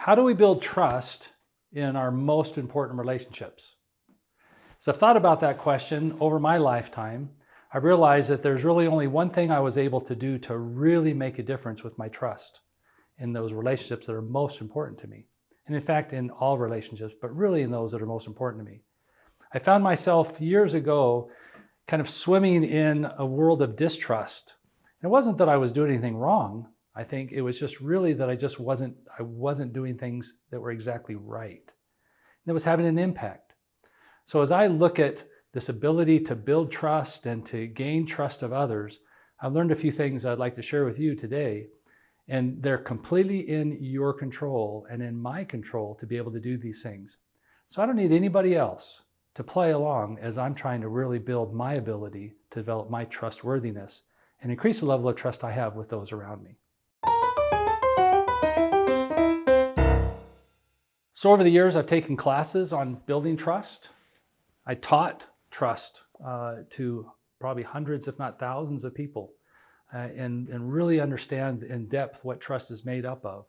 How do we build trust in our most important relationships? So I've thought about that question over my lifetime. I realized that there's really only one thing I was able to do to really make a difference with my trust in those relationships that are most important to me. And in fact, in all relationships, but really in those that are most important to me. I found myself years ago kind of swimming in a world of distrust. And it wasn't that I was doing anything wrong. I think it was just really that I wasn't doing things that were exactly right. And it was having an impact. So as I look at this ability to build trust and to gain trust of others, I've learned a few things I'd like to share with you today. And they're completely in your control and in my control to be able to do these things. So I don't need anybody else to play along as I'm trying to really build my ability to develop my trustworthiness and increase the level of trust I have with those around me. So over the years, I've taken classes on building trust. I taught trust to probably hundreds, if not thousands of people, and really understand in depth what trust is made up of.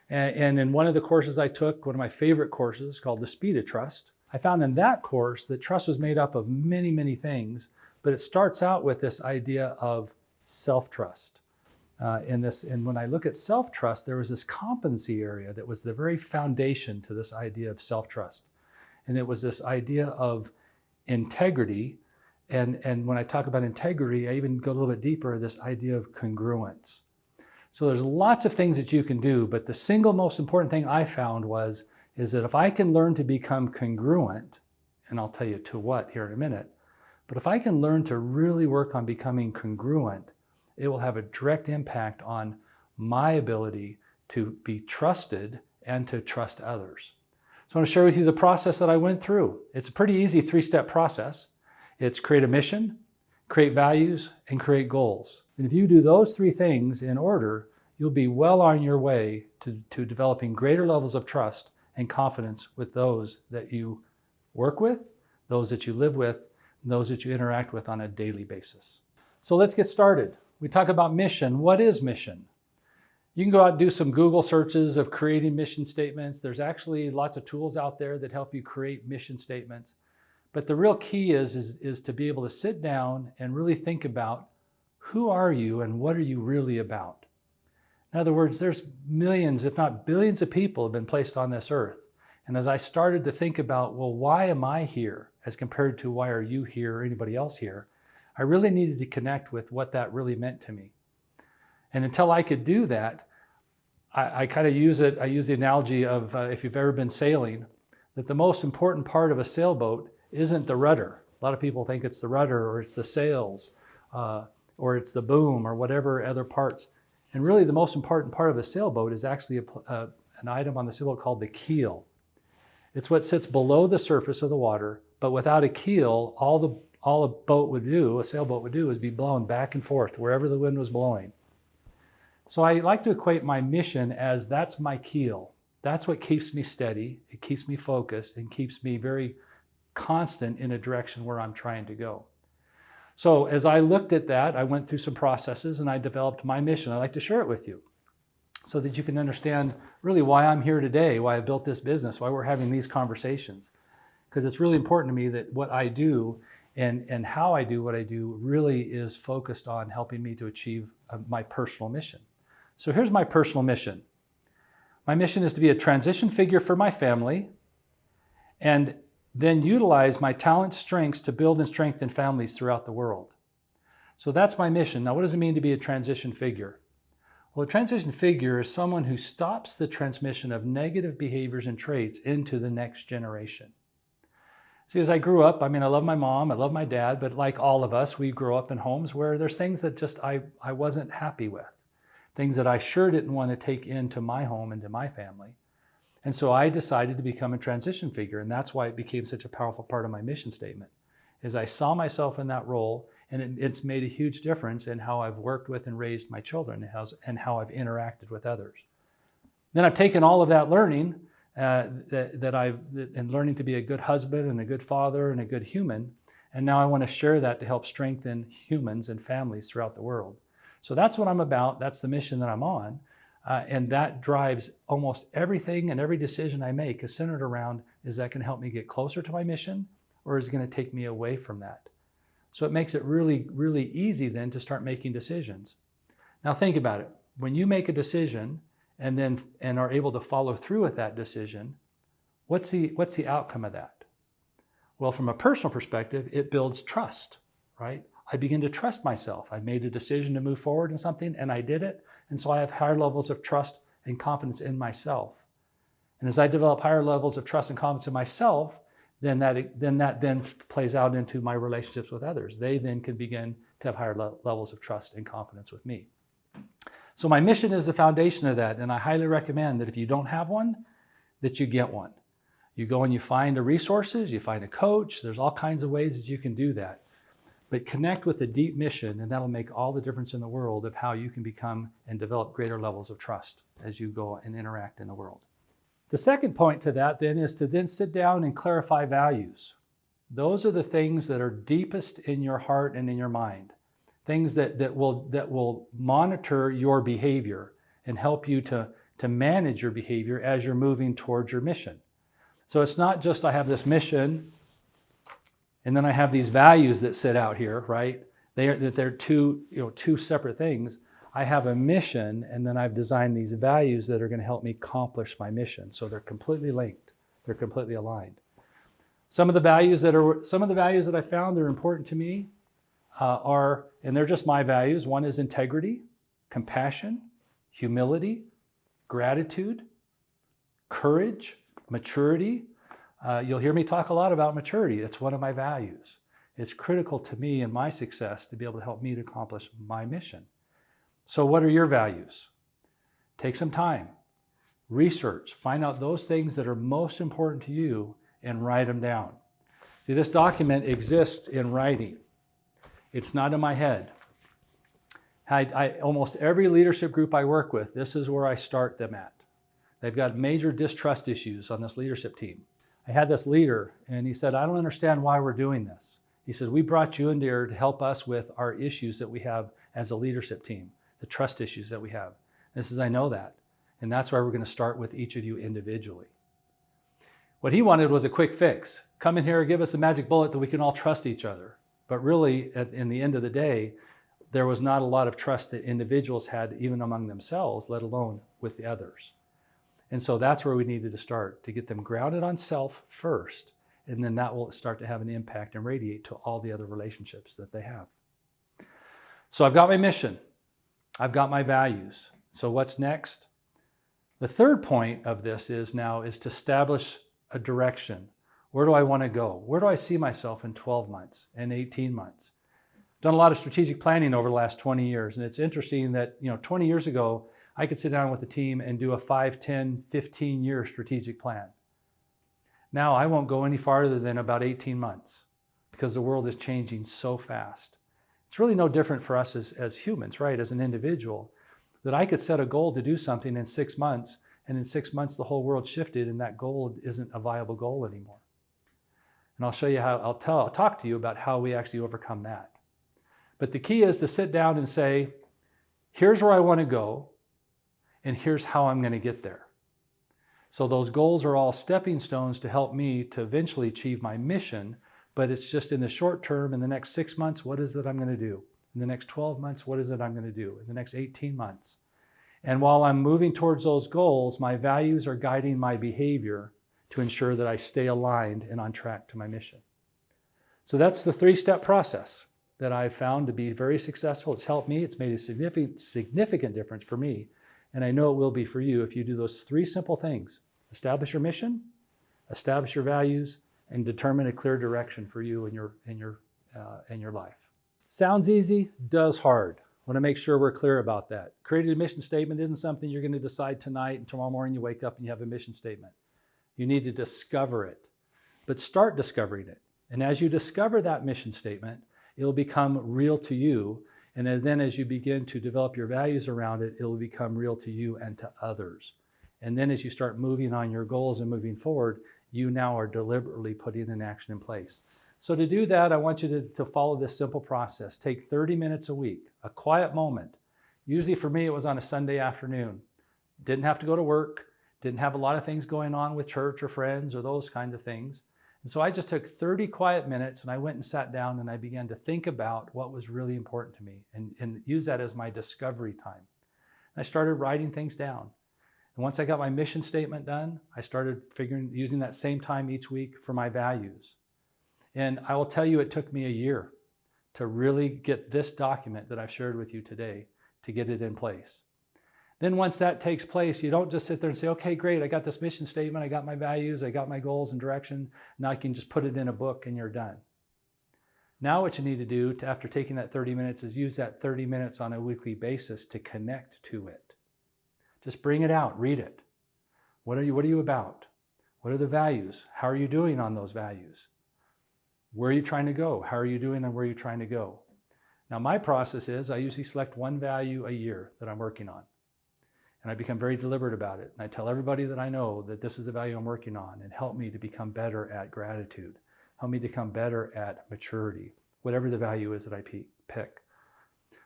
And in one of the courses I took, one of my favorite courses called The Speed of Trust, I found in that course that trust was made up of many, many things, but it starts out with this idea of self-trust. And when I look at self-trust, there was this competency area that was the very foundation to this idea of self-trust. And it was this idea of integrity. And when I talk about integrity, I even go a little bit deeper, this idea of congruence. So there's lots of things that you can do, but the single most important thing I found is that if I can learn to become congruent, and I'll tell you to what here in a minute, but if I can learn to really work on becoming congruent, it will have a direct impact on my ability to be trusted and to trust others. So I want to share with you the process that I went through. It's a pretty easy 3-step process. It's create a mission, create values, and create goals. And if you do those 3 things in order, you'll be well on your way to developing greater levels of trust and confidence with those that you work with, those that you live with, and those that you interact with on a daily basis. So let's get started. We talk about mission. What is mission? You can go out and do some Google searches of creating mission statements. There's actually lots of tools out there that help you create mission statements. But the real key is to be able to sit down and really think about who are you and what are you really about? In other words, there's millions, if not billions of people have been placed on this earth. And as I started to think about, well, why am I here as compared to why are you here or anybody else here? I really needed to connect with what that really meant to me. And until I could do that, I kind of use it. I use the analogy of if you've ever been sailing, that the most important part of a sailboat isn't the rudder. A lot of people think it's the rudder or it's the sails or it's the boom or whatever other parts. And really the most important part of a sailboat is actually an item on the sailboat called the keel. It's what sits below the surface of the water, but without a keel, all a boat would do, a sailboat would do, is be blown back and forth wherever the wind was blowing. So I like to equate my mission as that's my keel. That's what keeps me steady, it keeps me focused, and keeps me very constant in a direction where I'm trying to go. So as I looked at that, I went through some processes and I developed my mission. I'd like to share it with you so that you can understand really why I'm here today, why I built this business, why we're having these conversations. Because it's really important to me that what I do and how I do what I do really is focused on helping me to achieve my personal mission. So here's my personal mission. My mission is to be a transition figure for my family and then utilize my talent strengths to build and strengthen families throughout the world. So that's my mission. Now, what does it mean to be a transition figure? Well, a transition figure is someone who stops the transmission of negative behaviors and traits into the next generation. See, as I grew up, I love my mom, I love my dad, but like all of us, we grow up in homes where there's things that just I wasn't happy with. Things that I sure didn't want to take into my home, into my family. And so I decided to become a transition figure, and that's why it became such a powerful part of my mission statement, is I saw myself in that role, and it's made a huge difference in how I've worked with and raised my children and how I've interacted with others. Then I've taken all of that learning, and learning to be a good husband and a good father and a good human, and now I want to share that to help strengthen humans and families throughout the world. So that's what I'm about. That's the mission that I'm on. And that drives almost everything, and every decision I make is centered around, is that going to help me get closer to my mission, or is it going to take me away from that? So it makes it really, really easy then to start making decisions. Now think about it. When you make a decision and are able to follow through with that decision, what's the outcome of that? Well, from a personal perspective, it builds trust, right? I begin to trust myself. I made a decision to move forward in something and I did it. And so I have higher levels of trust and confidence in myself. And as I develop higher levels of trust and confidence in myself, then that plays out into my relationships with others. They then can begin to have higher levels of trust and confidence with me. So my mission is the foundation of that. And I highly recommend that if you don't have one, that you get one. You go and you find the resources, you find a coach. There's all kinds of ways that you can do that. But connect with a deep mission, and that'll make all the difference in the world of how you can become and develop greater levels of trust as you go and interact in the world. The second point to that then is to then sit down and clarify values. Those are the things that are deepest in your heart and in your mind. Things that will monitor your behavior and help you to manage your behavior as you're moving towards your mission. So it's not just I have this mission and then I have these values that sit out here, right? They're two separate things. I have a mission, and then I've designed these values that are going to help me accomplish my mission. So they're completely linked. They're completely aligned. Some of the values that I found that are important to me are, and they're just my values. One is integrity, compassion, humility, gratitude, courage, maturity. You'll hear me talk a lot about maturity. That's one of my values. It's critical to me and my success to be able to help me to accomplish my mission. So what are your values? Take some time, research, find out those things that are most important to you and write them down. See, this document exists in writing. It's not in my head. Almost every leadership group I work with, this is where I start them at. They've got major distrust issues on this leadership team. I had this leader and he said, I don't understand why we're doing this. He says, we brought you in here to help us with our issues that we have as a leadership team, the trust issues that we have. And he says, I know that. And that's why we're going to start with each of you individually. What he wanted was a quick fix. Come in here, give us a magic bullet that we can all trust each other. But really, in the end of the day, there was not a lot of trust that individuals had even among themselves, let alone with the others. And so that's where we needed to start, to get them grounded on self first, and then that will start to have an impact and radiate to all the other relationships that they have. So I've got my mission. I've got my values. So what's next? The third point of this is to establish a direction. Where do I want to go? Where do I see myself in 12 months and 18 months? Done a lot of strategic planning over the last 20 years. And it's interesting that, 20 years ago, I could sit down with the team and do a 5, 10, 15-year strategic plan. Now I won't go any farther than about 18 months because the world is changing so fast. It's really no different for us as humans, right? As an individual, that I could set a goal to do something in 6 months, and in 6 months the whole world shifted and that goal isn't a viable goal anymore. And I'll show you how, I'll talk to you about how we actually overcome that. But the key is to sit down and say, here's where I want to go, and here's how I'm going to get there. So those goals are all stepping stones to help me to eventually achieve my mission, but it's just in the short term, in the next 6 months, what is it I'm going to do? In the next 12 months, what is it I'm going to do? In the next 18 months. And while I'm moving towards those goals, my values are guiding my behavior to ensure that I stay aligned and on track to my mission. So that's the 3-step process that I've found to be very successful. It's helped me. It's made a significant difference for me. And I know it will be for you if you do those 3 simple things. Establish your mission, establish your values, and determine a clear direction for you in your life. Sounds easy, does hard. I want to make sure we're clear about that. Creating a mission statement isn't something you're going to decide tonight and tomorrow morning you wake up and you have a mission statement. You need to discover it, but start discovering it. And as you discover that mission statement, it'll become real to you. And then as you begin to develop your values around it, it will become real to you and to others. And then as you start moving on your goals and moving forward, you now are deliberately putting an action in place. So to do that, I want you to follow this simple process. Take 30 minutes a week, a quiet moment. Usually for me, it was on a Sunday afternoon. Didn't have to go to work, didn't have a lot of things going on with church or friends or those kinds of things. And so I just took 30 quiet minutes and I went and sat down and I began to think about what was really important to me and use that as my discovery time. And I started writing things down. And once I got my mission statement done, I started using that same time each week for my values. And I will tell you, it took me a year to really get this document that I've shared with you today, to get it in place. Then once that takes place, you don't just sit there and say, okay, great, I got this mission statement, I got my values, I got my goals and direction, now I can just put it in a book and you're done. Now what you need to do after taking that 30 minutes is use that 30 minutes on a weekly basis to connect to it. Just bring it out, read it. What are you about? What are the values? How are you doing on those values? Where are you trying to go? How are you doing and where are you trying to go? Now my process is I usually select one value a year that I'm working on. And I become very deliberate about it. And I tell everybody that I know that this is the value I'm working on and help me to become better at gratitude. Help me to become better at maturity, whatever the value is that I pick.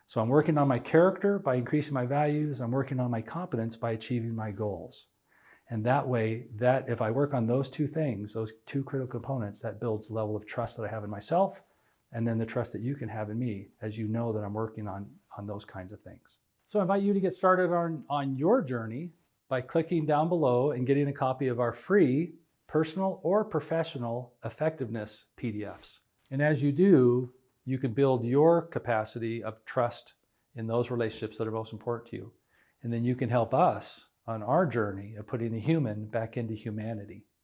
So I'm working on my character by increasing my values. I'm working on my competence by achieving my goals. And that way, if I work on those two things, those two critical components, that builds the level of trust that I have in myself, and then the trust that you can have in me as you know that I'm working on those kinds of things. So I invite you to get started on your journey by clicking down below and getting a copy of our free personal or professional effectiveness PDFs. And as you do, you can build your capacity of trust in those relationships that are most important to you. And then you can help us on our journey of putting the human back into humanity.